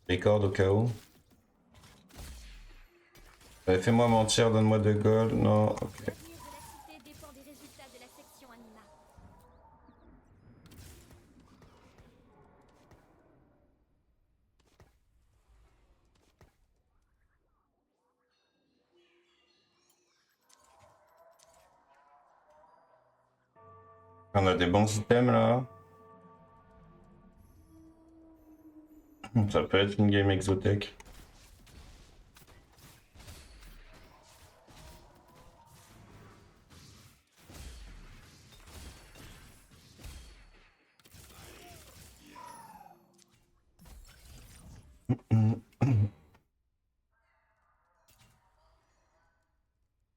Record au cas où. Allez, fais-moi mentir, donne-moi de gold. Non, ok. L'avenir de la cité dépend des résultats de la section Anima. On a des bons items là. Ça peut être une game exotech.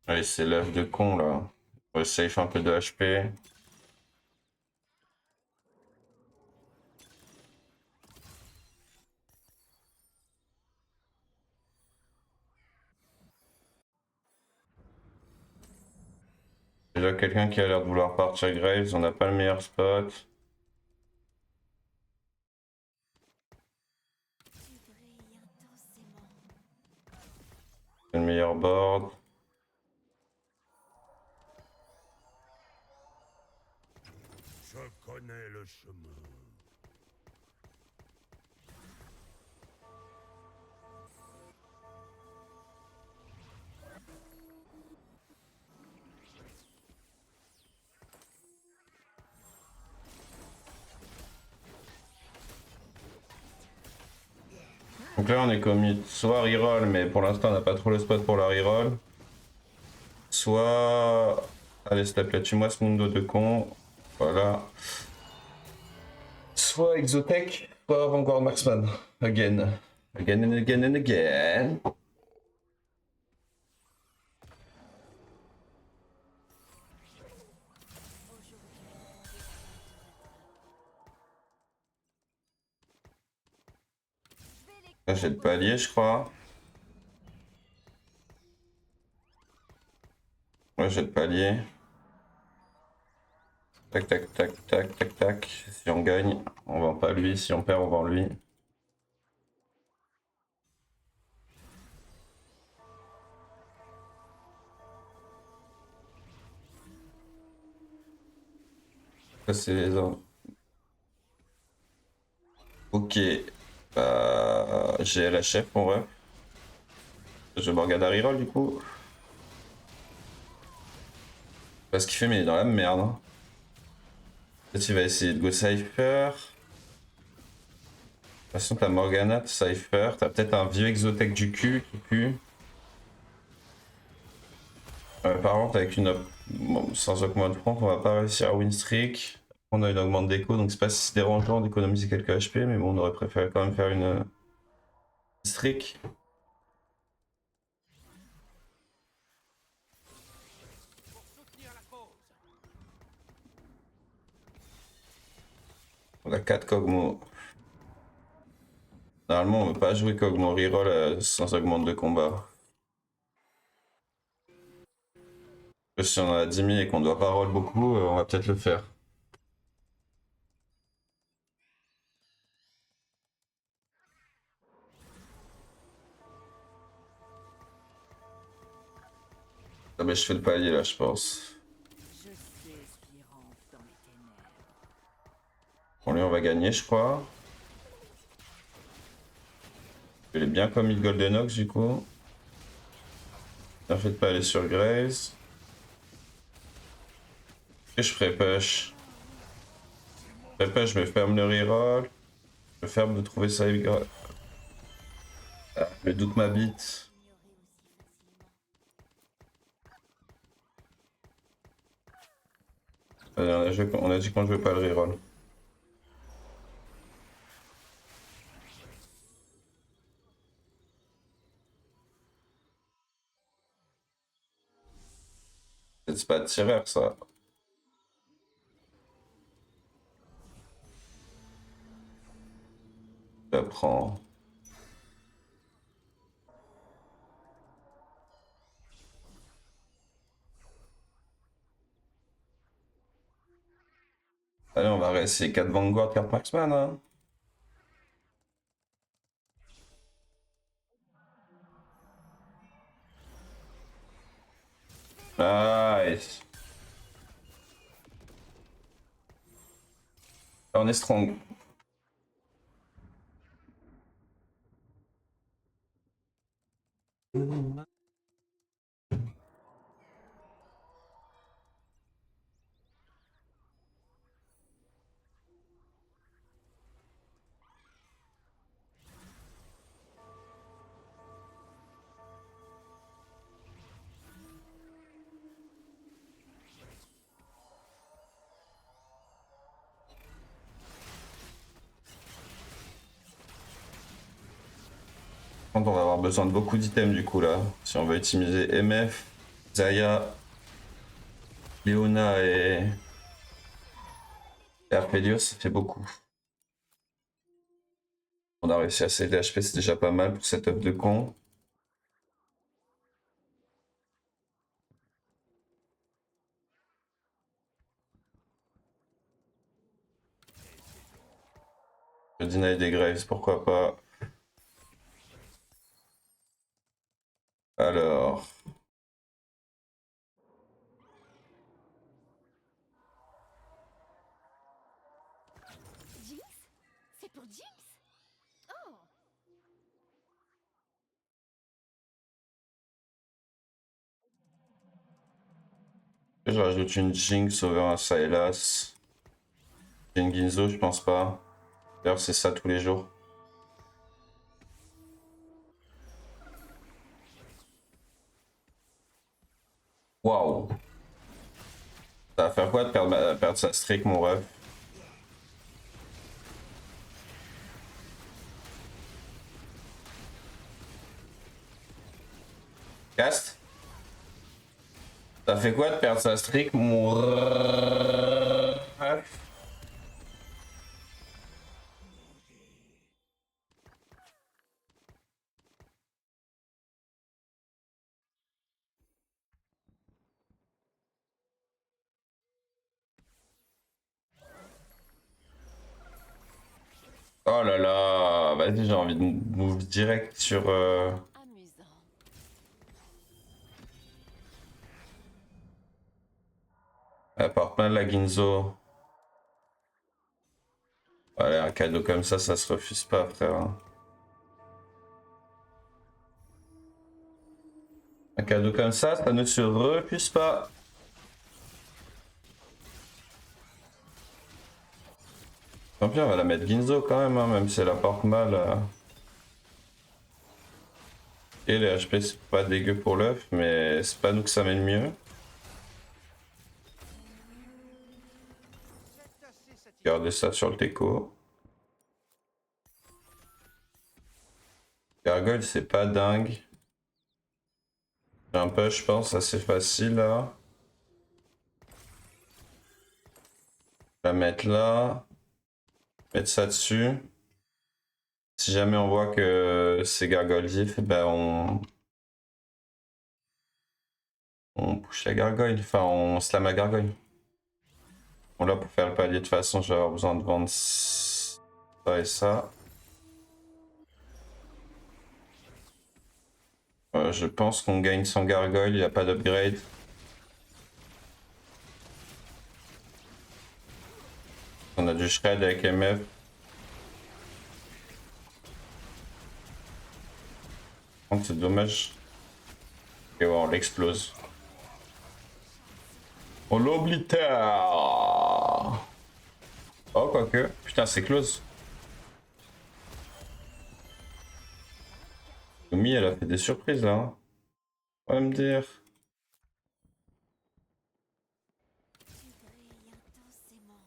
Allez, c'est l'œuf de con là. On va safe un peu de HP. Déjà quelqu'un qui a l'air de vouloir partir Graves, on n'a pas le meilleur spot. Tu brilles intensément. C'est le meilleur board. Je connais le chemin. Donc là on est commit soit reroll, mais pour l'instant on n'a pas trop le spot pour la reroll. Soit... Allez s'il te plaît, tue-moi ce mundo de con. Voilà. Soit Exotech, soit Vanguard Marksman. Again. Again and again and again. Là j'ai le palier je crois. Ouais j'ai le palier. Tac tac tac tac tac tac. Si on gagne, on vend pas lui. Si on perd, on vend lui. Ça c'est les ordres. Ok. J'ai la chef en vrai. Je me regarde à reroll du coup. Parce qu'il fait mais il est dans la merde. Hein. Peut-être il va essayer de go Cypher. De toute façon t'as Morgana, t'as Cypher, t'as peut-être un vieux exotech du cul qui pue. Par contre avec une bon, sans augmente de front on va pas réussir à win streak. On a une augmente d'écho donc c'est pas si dérangeant d'économiser quelques HP mais bon on aurait préféré quand même faire une streak. On a 4 Kog'Maw. Normalement on veut pas jouer Kog'Maw reroll sans augmente de combat. Si on a 10 000 et qu'on doit pas roll beaucoup, on va peut-être le faire. Ah bah je fais le palier là je pense. Je sais ce qui rampe dans les ténèbres. Bon lui on va gagner je crois. Il est bien comme il Golden Ox du coup. Bien fait de pas aller sur Graves. Et je ferai push. Je ferai push, je me ferme le reroll. Je me ferme de trouver ça. Ah, le doute m'habite. Ignorer aussi facilement. On a dit qu'on jouait pas le reroll. C'est pas de tireur ça. J'apprends. Allez, on va réessayer 4 Vanguard, 4 Marksman. Hein. Nice. On est strong. On va avoir besoin de beaucoup d'items du coup là. Si on veut optimiser MF, Zaya, Leona et Arpelios, ça fait beaucoup. On a réussi à save des HP, c'est déjà pas mal pour cette up de con. Le deny des Graves, pourquoi pas. Alors. Jinx? C'est pour Jinx? Oh! Je rajoute une Jinx over un Sylas. J'ai une Ginzo, je pense pas. D'ailleurs, c'est ça tous les jours. Waouh! Ça va faire quoi de perdre sa streak, mon ref? Cast? Ça fait quoi de perdre sa streak, mon ref? Oh là là, vas-y, j'ai envie de move direct sur. Amusant. Elle porte mal la Ginzo. Allez, un cadeau comme ça se refuse pas, frère. Un cadeau comme ça ne se refuse pas. Tant pis, on va la mettre Ginzo quand même, hein, même si elle apporte mal. Et les HP, c'est pas dégueu pour l'œuf, mais c'est pas nous que ça met le mieux. Regardez ça sur le déco. Gargoyle, c'est pas dingue. J'ai un peu, je pense, assez facile là. La mettre là. Mettre ça dessus. Si jamais on voit que c'est gargoyle vif, ben on push la gargoyle. Enfin, on slam la gargoyle. Bon, là, pour faire le palier, de toute façon, je vais avoir besoin de vendre ça et ça. Je pense qu'on gagne sans gargoyle, il n'y a pas d'upgrade. On a du shred avec MF. Par contre, c'est dommage. Et ouais, on l'explose. On l'oblitère. Oh, quoique. Putain, c'est close. Yumi, elle a fait des surprises là. Hein. On va me dire. Tu brilles intensément.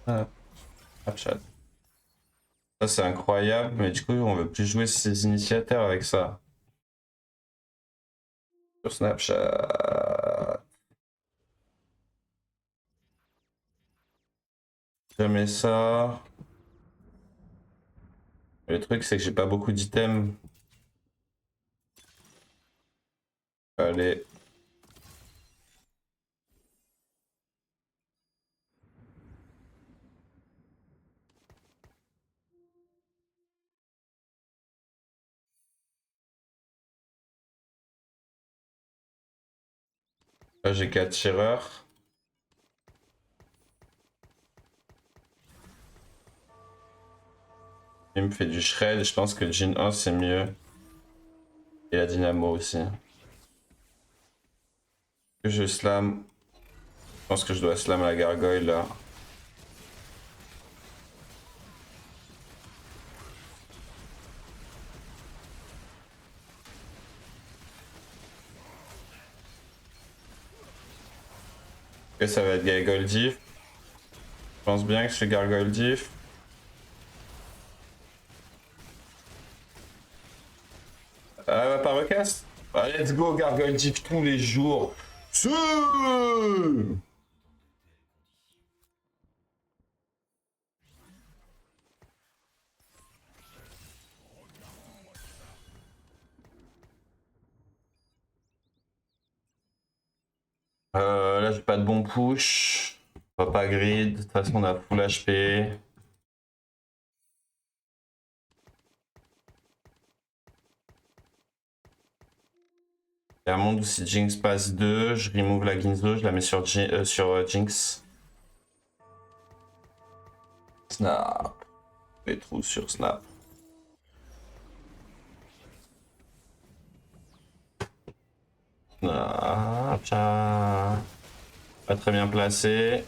Ah, Snapchat. Ça, c'est incroyable, mais du coup, on veut plus jouer ces initiateurs avec ça. Sur Snapchat. Jamais ça. Le truc, c'est que j'ai pas beaucoup d'items. Allez. Là j'ai 4 tireurs. Il me fait du shred, je pense que Jin 1 c'est mieux. Et la dynamo aussi. Que je slam. Je pense que je dois slam la gargoyle là. Que ça va être gargoyle diff. Je pense bien que c'est gargoyle diff. Ah, elle va pas recast. Ah, let's go, gargoyle diff tous les jours. Si. Là j'ai pas de bon push. On va pas grid. De toute façon on a full HP. Il y a un monde où si Jinx passe 2, je remove la Ginzo, je la mets sur, Jinx. Snap. Les trous sur Snap. Snap. Pas très bien placé.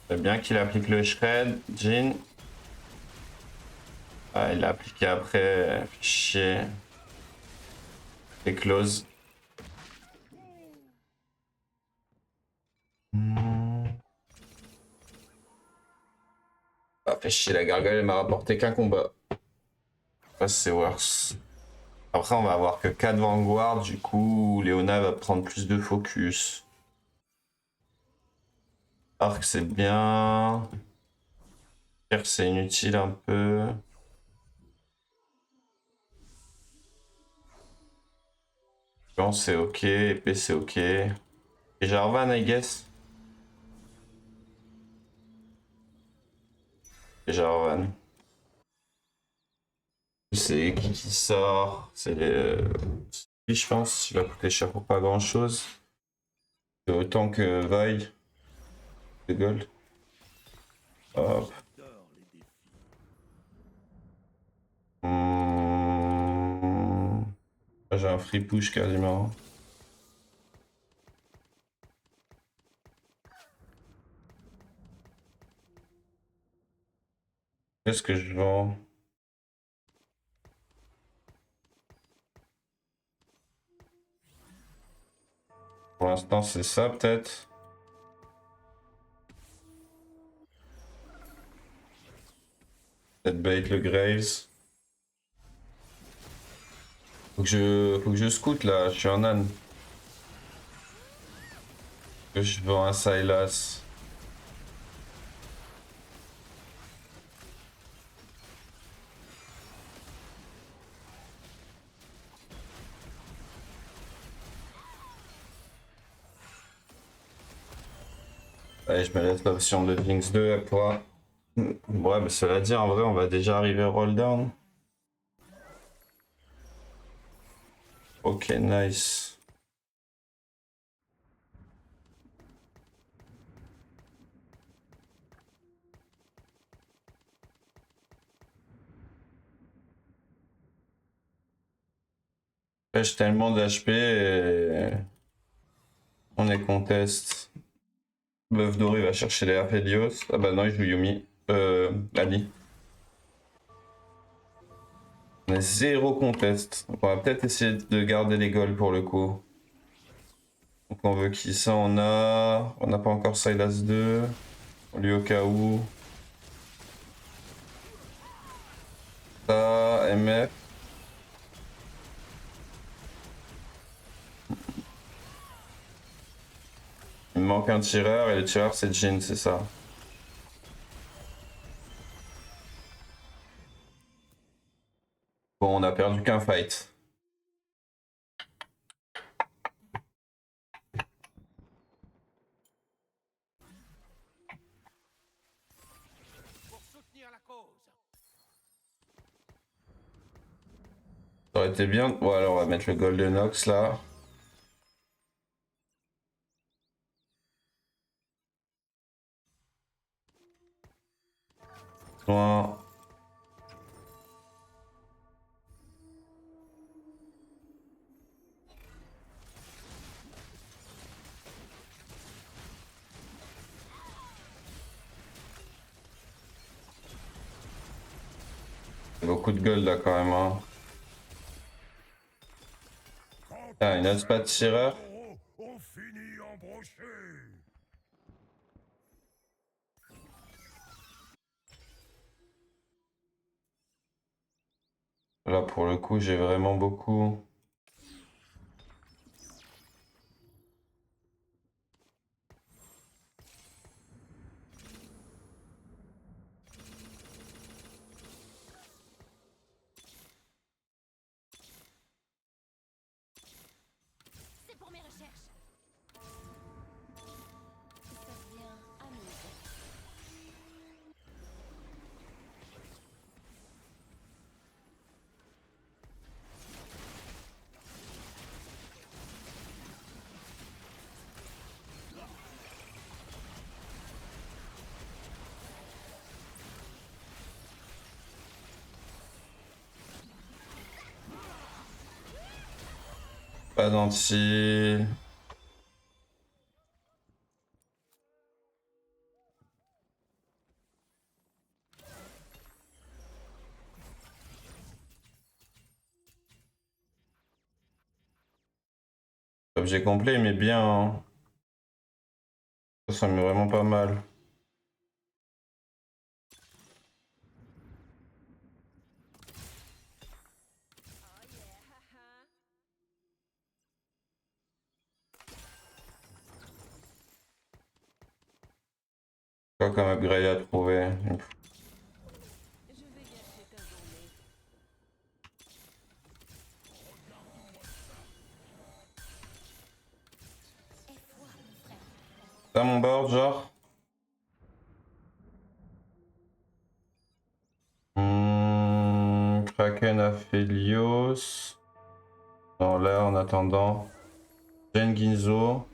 C'est bien qu'il applique le shred, Jin. Ah, il l'a appliqué après. Chier. Et close. Ah, fait chier, la gargoyle, elle m'a rapporté qu'un combat. Ça, c'est worse. Après, on va avoir que 4 Vanguard, du coup, Léona va prendre plus de focus. Arc, c'est bien. Pierre, c'est inutile un peu. Lance, c'est ok. Épée, c'est ok. Et Jarvan, I guess. Et Jarvan. C'est qui sort? C'est lui, je pense. Il va coûter cher pour pas grand chose. C'est autant que Vi. De gold. Hop. J'ai un free push quasiment. Qu'est-ce que je vends? Pour l'instant, c'est ça peut-être. Peut-être bait le Graves. Faut que je scoute là, je suis un âne. Que je vends un Sylas. Allez, je me laisse l'option de Jinx 2 à toi. Ouais, mais cela dit, en vrai, on va déjà arriver au roll down. Ok, nice. J'ai tellement d'HP et on est contest. Bœuf doré va chercher les Aphelios. Ah bah non, il joue Yumi. Ali. On est zéro contest. Donc on va peut-être essayer de garder les goals pour le coup. Donc on veut qui ça? On n'a pas encore Sylas 2. Lui au cas où. Ça, MF. Il me manque un tireur et le tireur c'est Jin, c'est ça. Bon, on a perdu qu'un fight. Ça aurait été bien. Bon, alors on va mettre le Golden Ox là. Loin. Beaucoup de gold là quand même. Hein. Ah, une autre pas de tireur. On finit en brochet. Là pour le coup j'ai vraiment beaucoup. C'est pour mes recherches. Tout se passe bien. Amuse. Pas d'anti. Objet complet mais bien. Hein. Ça met vraiment pas mal. Quoi comme upgrade à trouver? Je vais gâcher ta journée. Aie foi, mon frère. T'as mon board genre? Kraken Aphelios. Non, là en attendant. Jen Ginzo.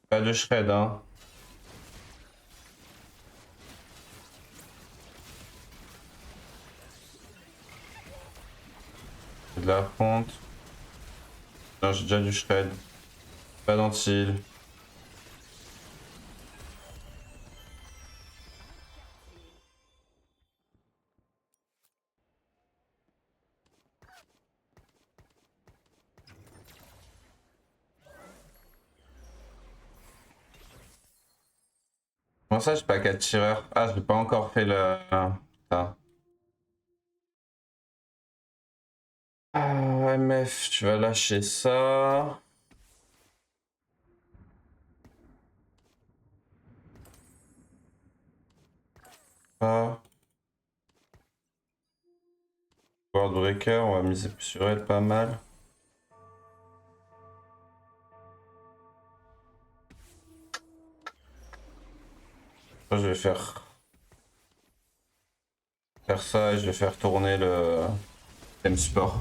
Pas de shred, hein. De la fonte. Non, j'ai déjà du shred. Pas d'antil. Comment ça, j'ai pas 4 tireurs? Ah, j'ai pas encore fait le. Putain. Ah, MF, tu vas lâcher ça. Ah. World Breaker, on va miser sur elle pas mal. Je vais faire ça et je vais faire tourner le thème sport.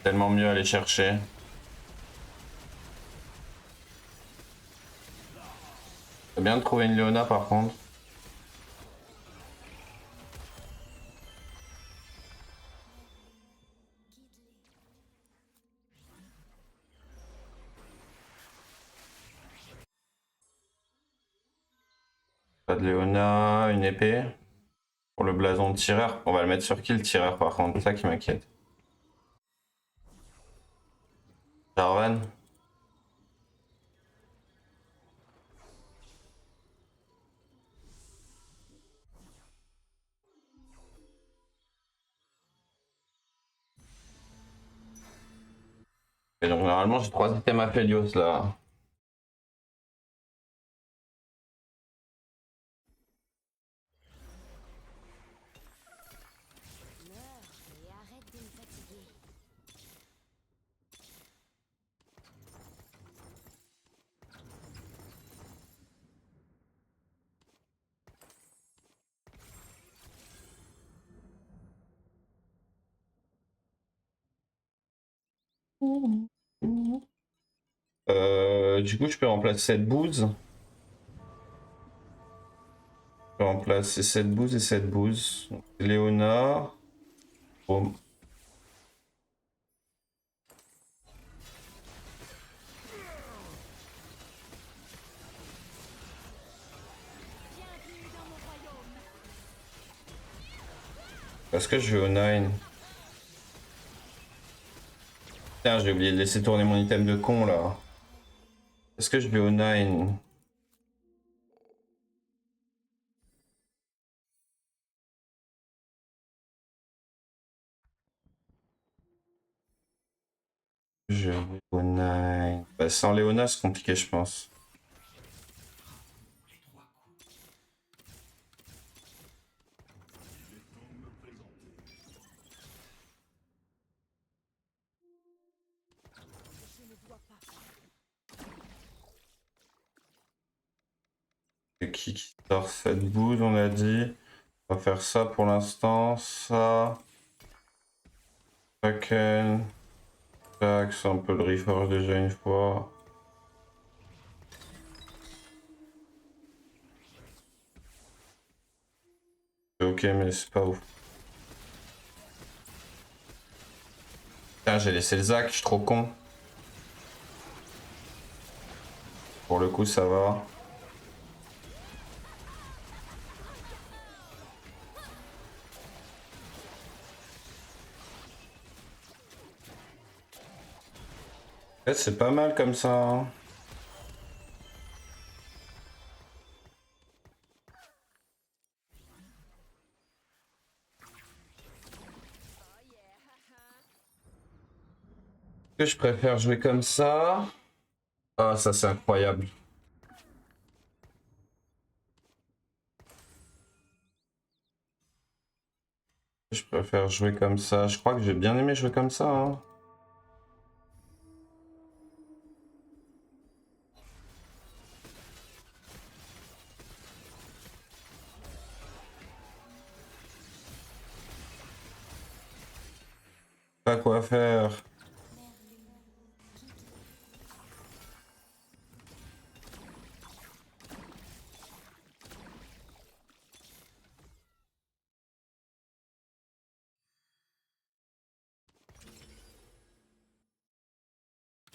Tellement mieux aller chercher. C'est bien de trouver une Leona par contre. Pas de Leona, une épée. Pour le blason de tireur. On va le mettre sur qui le tireur par contre, c'est ça qui m'inquiète. Jarvan. Et donc normalement j'ai 3 items Aphelios là. Meurs et arrête de me fatiguer. Du coup, je peux remplacer cette bouse. Je peux remplacer cette bouse et cette bouse. Donc, Léona. Bon. Bienvenue dans mon royaume. Est-ce que je vais au 9? Putain, j'ai oublié de laisser tourner mon item de con là. Est-ce que je vais au 9? Je vais au 9. Bah, sans Léona, c'est compliqué, je pense. Je ne dois pas. Et qui sort cette bouse, on a dit. On va faire ça pour l'instant. Ça. Kraken. Tac, c'est un peu le reforge déjà une fois. C'est ok, mais c'est pas ouf. Putain, j'ai laissé le Zac, je suis trop con. Pour le coup, ça va. En fait, c'est pas mal comme ça, hein. Est-ce que je préfère jouer comme ça? Ah, ça c'est incroyable. Je préfère jouer comme ça. Je crois que j'ai bien aimé jouer comme ça, hein. Pas quoi faire.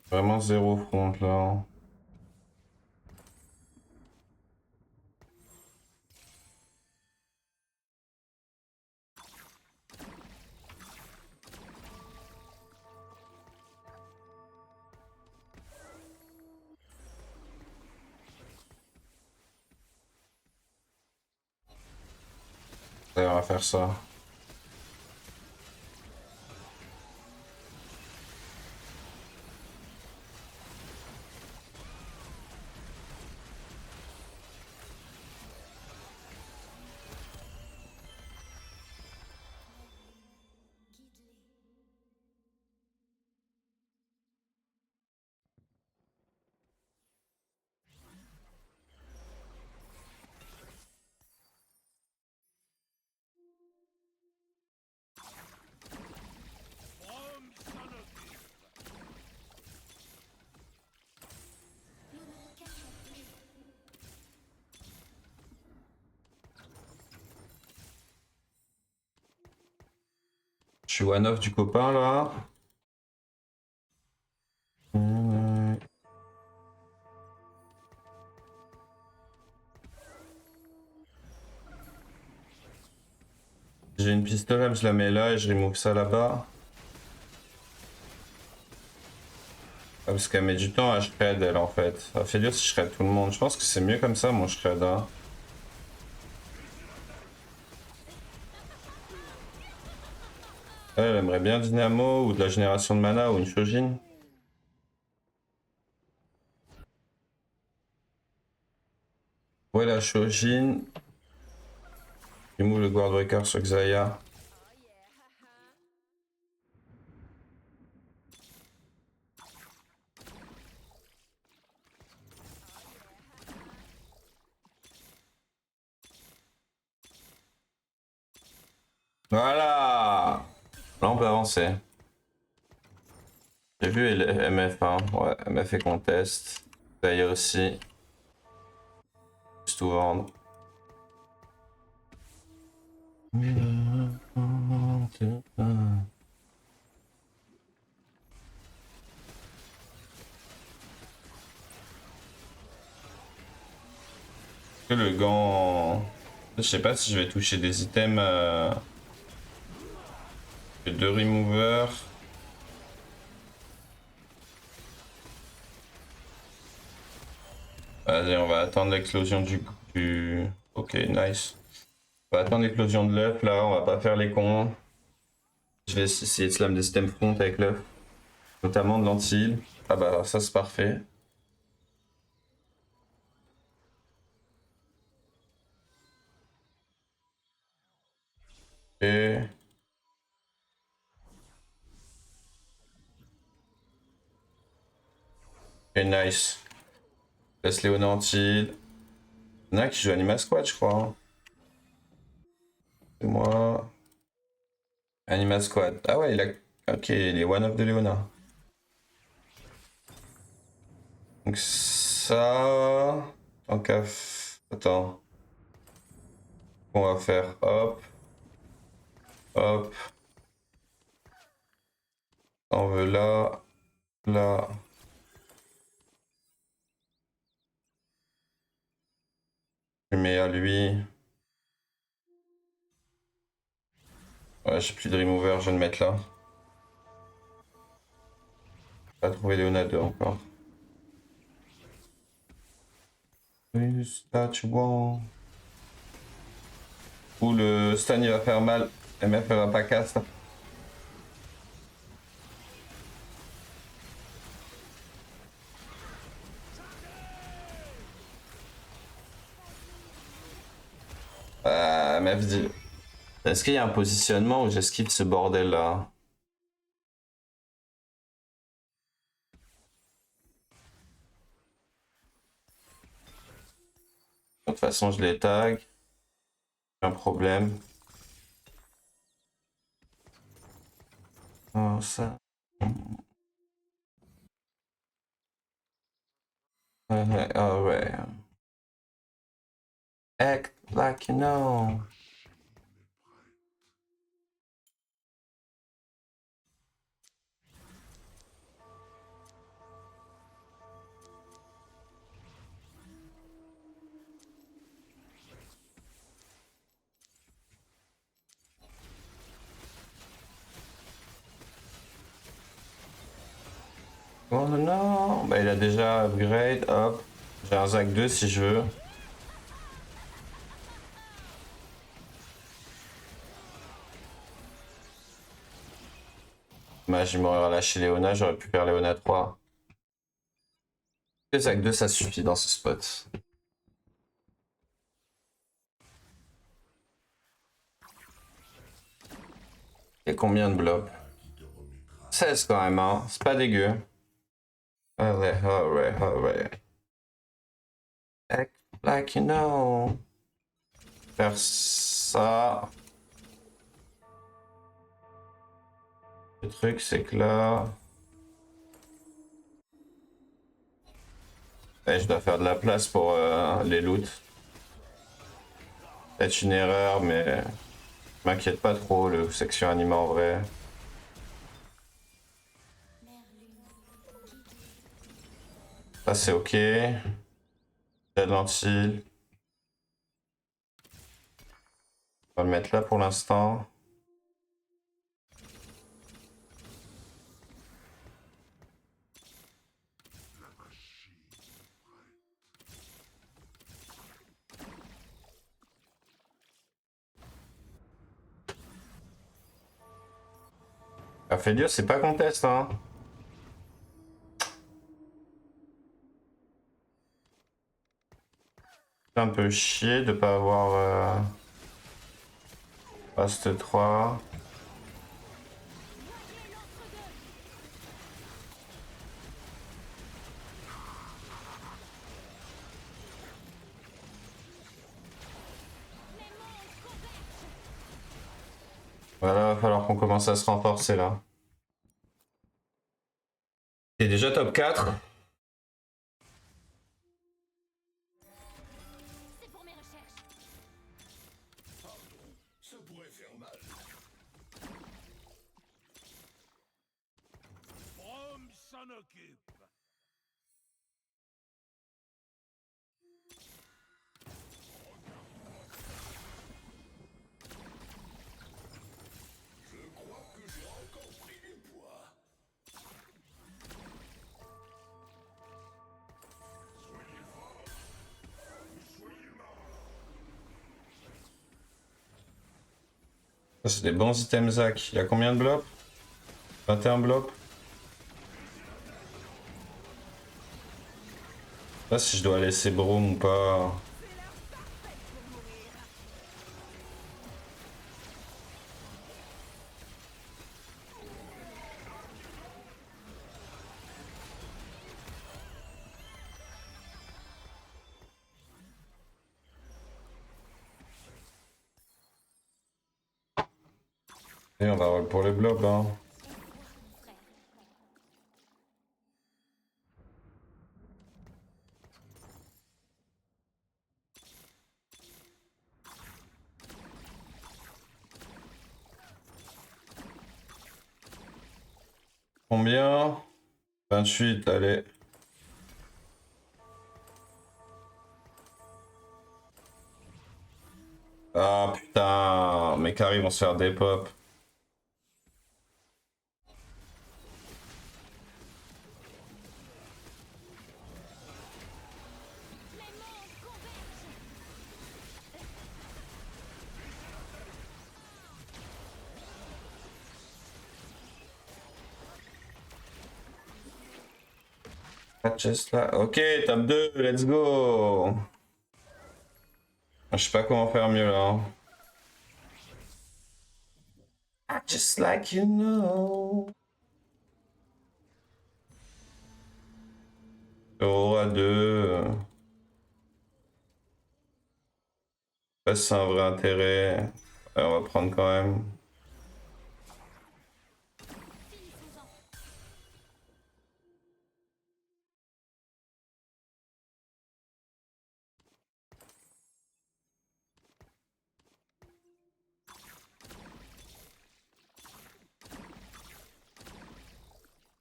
Vraiment zéro front là. Allez, on va faire ça. Je suis one off du copain là. J'ai une pistolet, je la mets là et je remove ça là-bas. Ah, parce qu'elle met du temps à shred elle en fait. Ah, fait dur si je shred tout le monde. Je pense que c'est mieux comme ça mon shred, hein. Elle aimerait bien Dynamo ou de la génération de mana ou une Shojin. Ouais, la Shojin. Remove le Guardbreaker sur Xayah. Voilà! Là on peut avancer. J'ai vu MF1, ouais, MF et contest. D'ailleurs aussi. Juste tout vendre. Le gant. Je sais pas si je vais toucher des items. Deux removers. Vas-y, on va attendre l'éclosion du... Ok, nice. On va attendre l'éclosion de l'œuf là, on va pas faire les cons. Je vais essayer de slam des systèmes front avec l'œuf. Notamment de l'anti-heal. Ah bah ça c'est parfait. Et... Et nice. Laisse Léona anti-heal. Il y en a qui jouent Anima Squad je crois. Hein. C'est moi. Anima Squad. Ah ouais, il a... Ok, il est one of de Léona. Donc ça... En caf... Attends. On va faire hop. Hop. On veut là. Là. Je mets à lui. Ouais, j'ai plus de remover, je vais le mettre là. Pas trouvé Léona 2 encore. Là, tu vois. Ou le stun il va faire mal. MF elle va pas casse. MF dit. Est-ce qu'il y a un positionnement où j'esquive ce bordel là? De toute façon, je les tag. Un problème. Oh, ça. Ouais, ah ouais. Act like you know. Oh non, non. Bah, il a déjà upgrade. Hop. J'ai un Zac 2 si je veux. Dommage, il m'aurait relâché Léona, j'aurais pu faire Léona 3. Le Zac 2, ça suffit dans ce spot. Et combien de blocs? 16 quand même, hein. C'est pas dégueu. Alright, alright, alright. Act like you know. Faire ça. Le truc, c'est que là... Ouais, je dois faire de la place pour les loots. Peut-être une erreur, mais... Je m'inquiète pas trop, le section anima en vrai. Ça c'est ok. J'ai de lentilles. On va le mettre là pour l'instant. Ophélios, c'est pas contest, hein. C'est un peu chier de pas avoir Poste 3. Voilà, va falloir qu'on commence à se renforcer là. T'es déjà top 4. C'est pour mes recherches. Ça pourrait faire mal. Brom s'en occupe. Je crois que j'ai encore pris du poids. Soyez forts. Soyez marre. Ça, c'est des bons items Zach. Il y a combien de blops? 21 blops. Je sais pas si je dois laisser Broom ou pas. Et on va roll pour les blops hein. Combien? 28, allez. Ah putain, mes carrés vont se faire des pop. Just là. Ok, top 2, let's go. Je sais pas comment faire mieux là. Just like you know. Aura 2. Pas si c'est un vrai intérêt. Ouais, on va prendre quand même.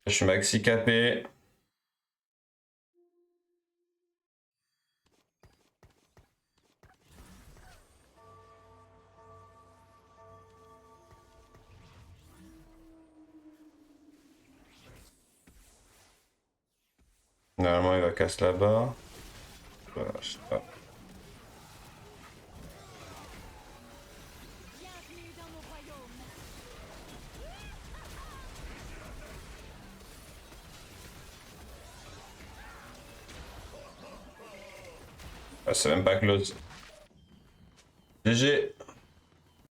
Je suis maxi capé. Normalement, il va casser là-bas. Voilà, je sais pas. Bienvenue dans mon royaume. Ah, c'est même pas close. GG.